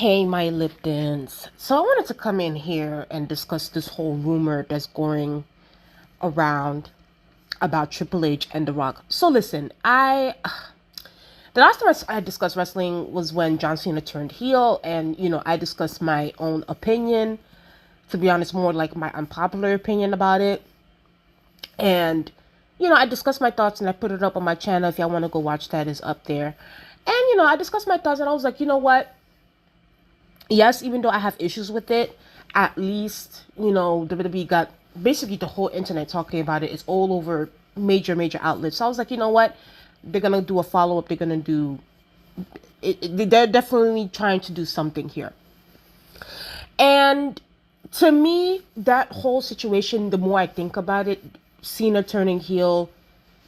Hey, my Liptons. So I wanted to come in here and discuss this whole rumor that's going around about Triple H and The Rock. So listen, the last time I discussed wrestling was when John Cena turned heel, and I discussed my own opinion. To be honest, more like my unpopular opinion about it, and I discussed my thoughts and I put it up on my channel. If y'all want to go watch that, is up there. And I discussed my thoughts and I was like, you know what? Yes, even though I have issues with it, at least, WWE got basically the whole internet talking about it. It's all over major outlets. So I was like, you know what? They're going to do a follow-up. They're going to do they're definitely trying to do something here. And to me, that whole situation, the more I think about it, Cena turning heel,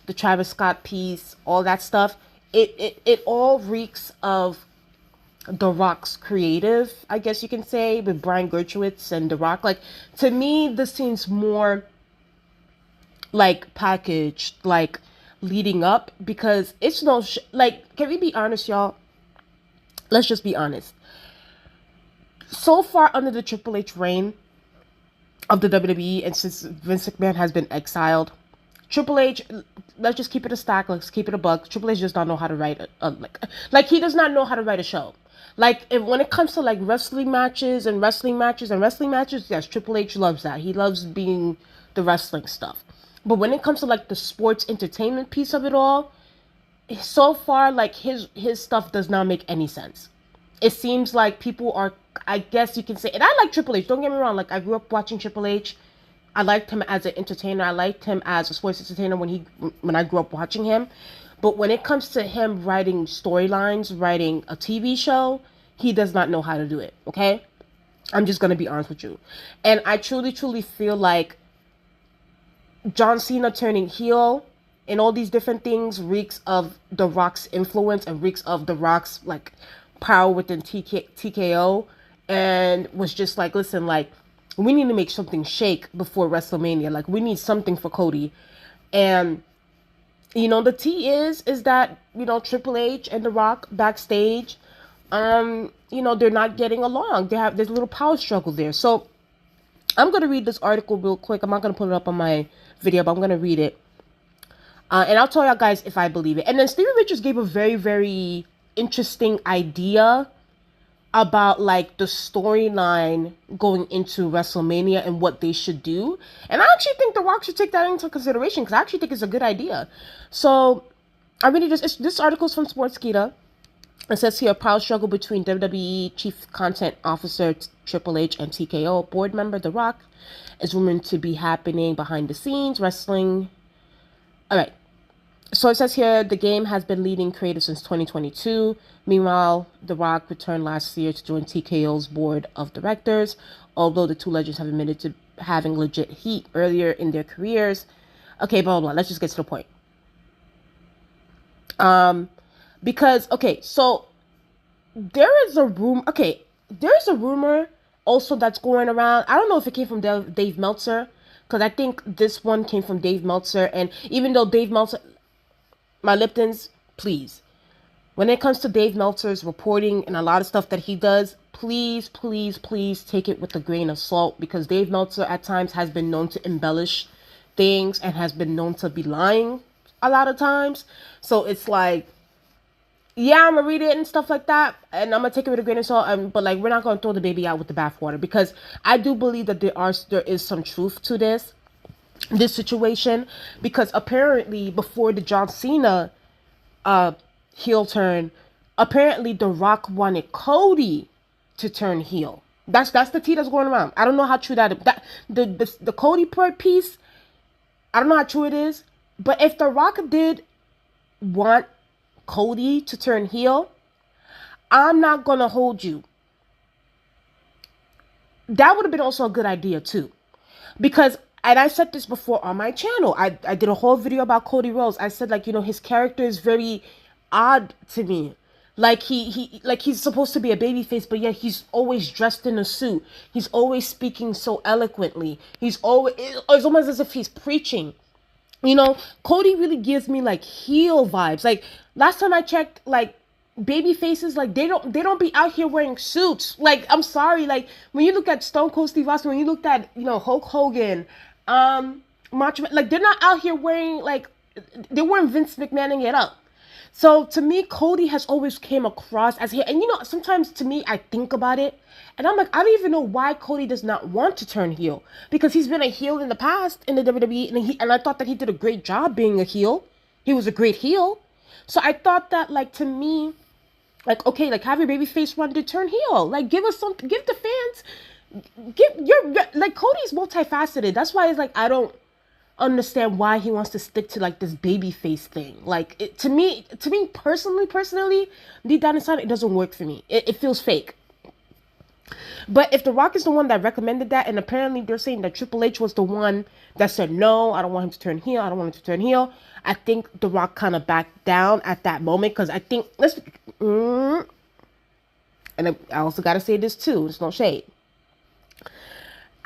the Travis Scott piece, all that stuff, it all reeks of The Rock's creative, I guess you can say, with Brian Gershwitz and The Rock. Like, to me, this seems more like packaged, like leading up, because it's no like, can we be honest, y'all? Let's just be honest. So far under the Triple H reign of the WWE, and since Vince McMahon has been exiled, Triple H, let's just keep it a stack. Let's keep it a buck. Triple H does not know how to write like he does not know how to write a show. Like, when it comes to like wrestling matches, yes, Triple H loves that. He loves being the wrestling stuff. But when it comes to like the sports entertainment piece of it all, so far, like, his stuff does not make any sense. It seems like people are, I guess you can say, and I like Triple H, don't get me wrong, like, I grew up watching Triple H. I liked him as an entertainer. I liked him as a sports entertainer when I grew up watching him. But when it comes to him writing storylines, writing a TV show, he does not know how to do it, okay? I'm just going to be honest with you. And I truly feel like John Cena turning heel and all these different things reeks of The Rock's influence and reeks of The Rock's, like, power within TKO, and was just like, listen, like, we need to make something shake before WrestleMania. Like, we need something for Cody. And, the tea is that, Triple H and The Rock backstage, they're not getting along. There's a little power struggle there. So I'm going to read this article real quick. I'm not going to put it up on my video, but I'm going to read it. And I'll tell y'all guys if I believe it. And then Stevie Richards gave a very, very interesting idea about, like, the storyline going into WrestleMania and what they should do. And I actually think The Rock should take that into consideration, because I actually think it's a good idea. So I really this article is from Sportskeeda. It says here, a power struggle between WWE Chief Content Officer Triple H and TKO board member The Rock is rumored to be happening behind the scenes. Wrestling. All right. So it says here, the game has been leading creative since 2022. Meanwhile, The Rock returned last year to join TKO's board of directors, although the two legends have admitted to having legit heat earlier in their careers. Okay, blah, blah, blah. Let's just get to the point. Because, okay, so there's a rumor also that's going around. I don't know if it came from Dave Meltzer, because I think this one came from Dave Meltzer. And even though Dave Meltzer, my Liptons, please, when it comes to Dave Meltzer's reporting and a lot of stuff that he does, please take it with a grain of salt, because Dave Meltzer at times has been known to embellish things and has been known to be lying a lot of times. So it's like, yeah, I'm gonna read it and stuff like that, and I'm gonna take it with a grain of salt. But, like, we're not gonna throw the baby out with the bathwater, because I do believe that there is some truth to this situation, because apparently before the John Cena heel turn, apparently The Rock wanted Cody to turn heel. That's the tea that's going around. I don't know how true that the Cody part piece, I don't know how true it is, but if The Rock did want Cody to turn heel, I'm not gonna hold you. That would have been also a good idea too, because, and I said this before on my channel, I did a whole video about CodyRhodes. I said, like, his character is very odd to me. Like, he's supposed to be a babyface, but yet he's always dressed in a suit. He's always speaking so eloquently. It's almost as if he's preaching. Cody really gives me, like, heel vibes. Like, last time I checked, like, baby faces, like they don't be out here wearing suits. Like, I'm sorry, like when you look at Stone Cold Steve Austin, when you looked at, Hulk Hogan, Macho Man, like they're not out here wearing like they weren't Vince McMahoning it up. So to me, Cody has always came across as here, and sometimes to me I think about it, and I'm like, I don't even know why Cody does not want to turn heel, because he's been a heel in the past in the WWE, and I thought that he did a great job being a heel. He was a great heel. So I thought that, like, to me, like, okay, like, have your baby face run to turn heel. Like, give us something, give the fans, like, Cody's multifaceted. That's why it's like, I don't understand why he wants to stick to, like, this baby face thing. Like, to me, personally, deep down inside, it doesn't work for me. It feels fake. But if The Rock is the one that recommended that, and apparently they're saying that Triple H was the one that said, no, I don't want him to turn heel, I don't want him to turn heel, I think The Rock kind of backed down at that moment, because I think, and I also got to say this too, it's no shade.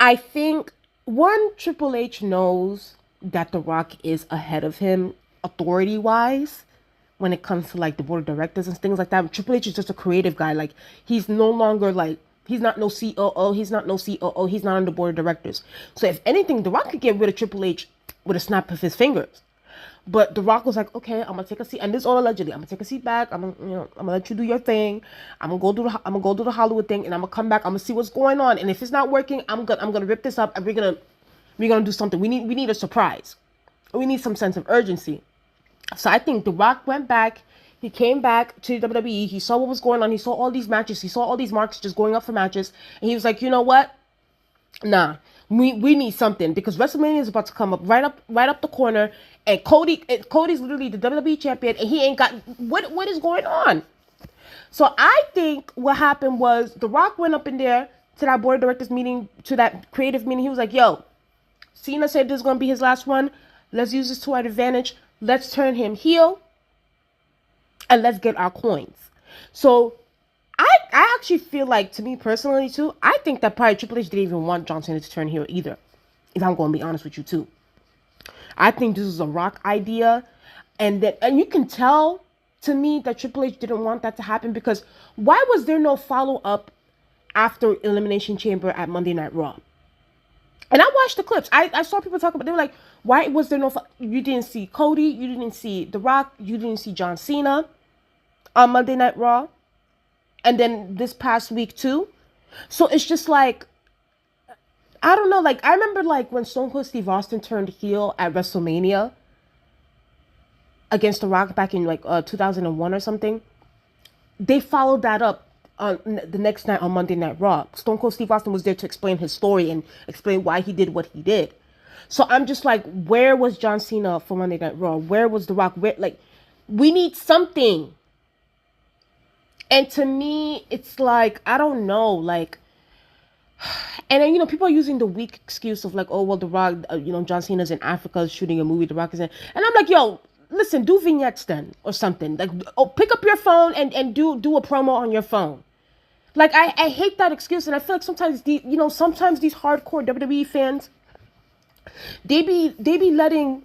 I think, one, Triple H knows that The Rock is ahead of him authority-wise when it comes to, like, the board of directors and things like that. Triple H is just a creative guy. Like, he's no longer, like, he's not no COO, he's not on the board of directors. So if anything, The Rock could get rid of Triple H with a snap of his fingers. But The Rock was like, okay, I'm gonna take a seat, and this is all allegedly. I'm gonna take a seat back. I'm gonna let you do your thing. I'm gonna go do the Hollywood thing, and I'm gonna come back. I'm gonna see what's going on. And if it's not working, I'm gonna rip this up, and we're gonna do something. We need a surprise. We need some sense of urgency. So I think The Rock went back. He came back to WWE. He saw what was going on. He saw all these matches. He saw all these marks just going up for matches, and he was like, you know what? Nah, we need something, because WrestleMania is about to come up right up the corner, and Cody's literally the WWE champion, and he ain't got what is going on. So I think what happened was The Rock went up in there to that board of directors meeting, to that creative meeting. He was like, yo, Cena said this is gonna be his last one. Let's use this to our advantage. Let's turn him heel, and let's get our coins. So I actually feel like, to me personally too, I think that probably Triple H didn't even want John Cena to turn heel either, if I'm going to be honest with you too. I think this is a Rock idea, and you can tell to me that Triple H didn't want that to happen, because why was there no follow-up after Elimination Chamber at Monday Night Raw? And I watched the clips. I saw people talk about, they were like, why was there no, you didn't see Cody, you didn't see The Rock, you didn't see John Cena on Monday Night Raw, and then this past week too. So it's just like, I don't know, like, I remember, like, when Stone Cold Steve Austin turned heel at WrestleMania against The Rock back in, like, 2001 or something. They followed that up on the next night on Monday Night Raw. Stone Cold Steve Austin was there to explain his story and explain why he did what he did. So I'm just like, where was John Cena for Monday Night Raw? Where was The Rock? Where, like, we need something. And to me, it's like, I don't know, like, and then, people are using the weak excuse of, like, oh, well, The Rock, John Cena's in Africa shooting a movie, The Rock is in, and I'm like, yo, listen, do vignettes then, or something. Like, pick up your phone and do a promo on your phone. Like, I hate that excuse, and I feel like sometimes these hardcore WWE fans, they be letting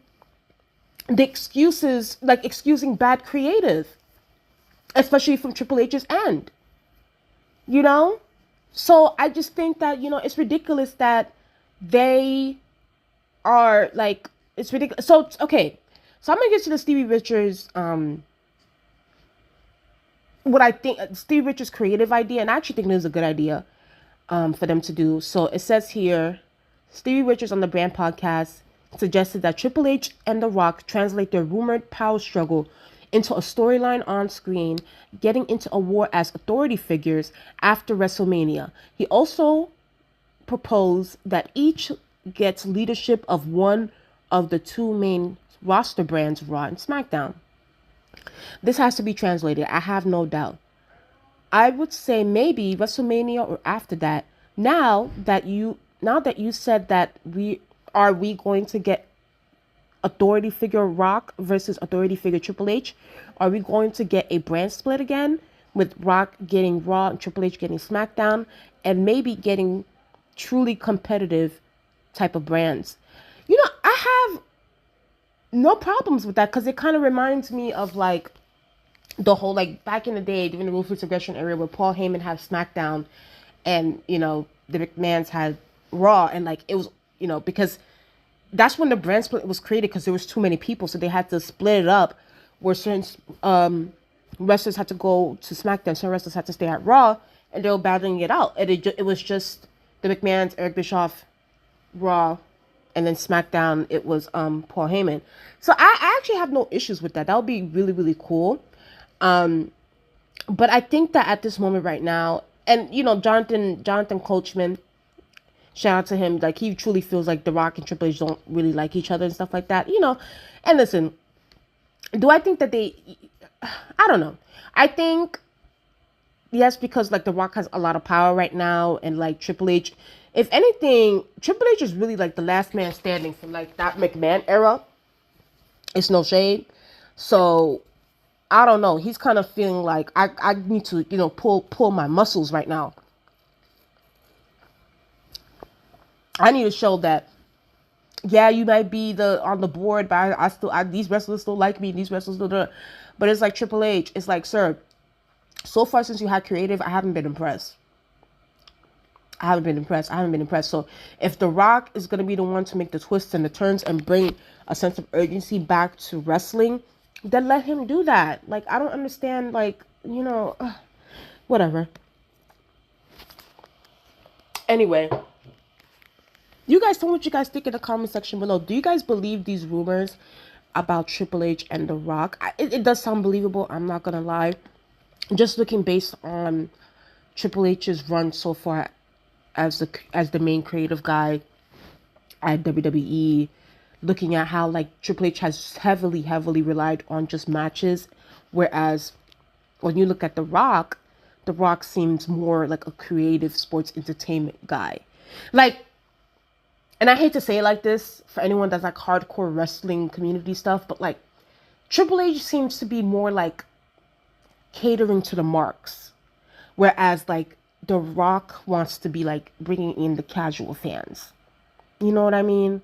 the excuses, like, excusing bad creative, especially from Triple H's end, So I just think that, it's ridiculous that they are, like, it's ridiculous. So, okay. So I'm going to get to the Stevie Richards, what I think, Stevie Richards' creative idea, and I actually think it is a good idea for them to do. So it says here, Stevie Richards on the Brand Podcast suggested that Triple H and The Rock translate their rumored power struggle into a storyline on screen, getting into a war as authority figures after WrestleMania. He also proposed that each gets leadership of one of the two main roster brands, Raw and SmackDown. This has to be translated, I have no doubt. I would say maybe WrestleMania or after that. Now that you said that we going to get authority figure Rock versus authority figure Triple H? Are we going to get a brand split again, with Rock getting Raw and Triple H getting SmackDown, and maybe getting truly competitive type of brands? I have no problems with that, because it kind of reminds me of, like, the whole, like, back in the day during the Ruthless Aggression era where Paul Heyman had SmackDown and, you know, the McMahons had Raw, and like it was, you know, because that's when the brand split was created because there was too many people, so they had to split it up where certain wrestlers had to go to SmackDown, certain wrestlers had to stay at Raw, and they were battling it out. And it was just the McMahons, Eric Bischoff, Raw, and then SmackDown, it was Paul Heyman. So I actually have no issues with that. That would be really, really cool. But I think that at this moment right now, and you know, Jonathan Coachman, shout out to him, like he truly feels like The Rock and Triple H don't really like each other and stuff like that, you know. And listen, do I think that I don't know. I think, yes, because like The Rock has a lot of power right now, and like Triple H, if anything, Triple H is really like the last man standing from like that McMahon era. It's no shade. So I don't know. He's kind of feeling like I need to, you know, pull my muscles right now. I need to show that, yeah, you might be on the board, but these wrestlers still like me, these wrestlers still do. But it's like Triple H. It's like, sir, so far since you had creative, I haven't been impressed. So if The Rock is going to be the one to make the twists and the turns and bring a sense of urgency back to wrestling, then let him do that. Like, I don't understand, like, you know, whatever. Anyway, you guys tell me what you guys think in the comment section below. Do you guys believe these rumors about Triple H and The Rock? It does sound believable, I'm not going to lie. Just looking based on Triple H's run so far as the main creative guy at WWE, looking at how like Triple H has heavily relied on just matches, whereas when you look at The Rock seems more like a creative sports entertainment guy. Like, and I hate to say it like this for anyone that's like hardcore wrestling community stuff, but like Triple H seems to be more like catering to the marks, whereas like The Rock wants to be like bringing in the casual fans. You know what I mean?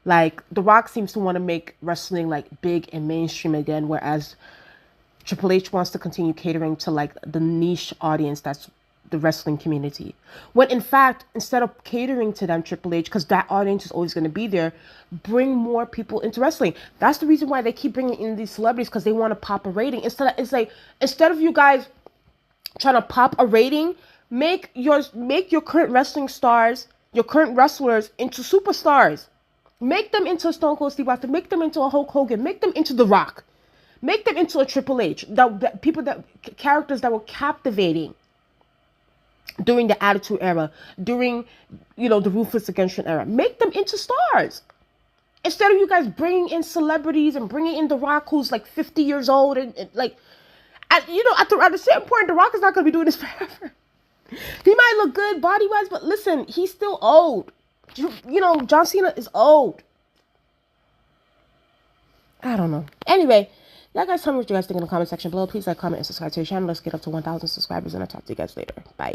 Like The Rock seems to want to make wrestling like big and mainstream again, whereas Triple H wants to continue catering to like the niche audience that's the wrestling community. When in fact, instead of catering to them, Triple H, because that audience is always going to be there, bring more people into wrestling. That's the reason why they keep bringing in these celebrities, because they want to pop a rating. Instead of you guys trying to pop a rating, make your current wrestling stars, your current wrestlers into superstars. Make them into Stone Cold Steve Austin. Make them into a Hulk Hogan. Make them into The Rock. Make them into a Triple H. Characters that were captivating during the Attitude Era, during, you know, the Ruthless Aggression Era. Make them into stars. Instead of you guys bringing in celebrities and bringing in The Rock, who's like 50 years old, and like, at a certain point, The Rock is not going to be doing this forever. He might look good body-wise, but listen, he's still old. You know, John Cena is old. I don't know. Anyway, y'all guys tell me what you guys think in the comment section below. Please like, comment, and subscribe to the channel. Let's get up to 1,000 subscribers, and I'll talk to you guys later. Bye.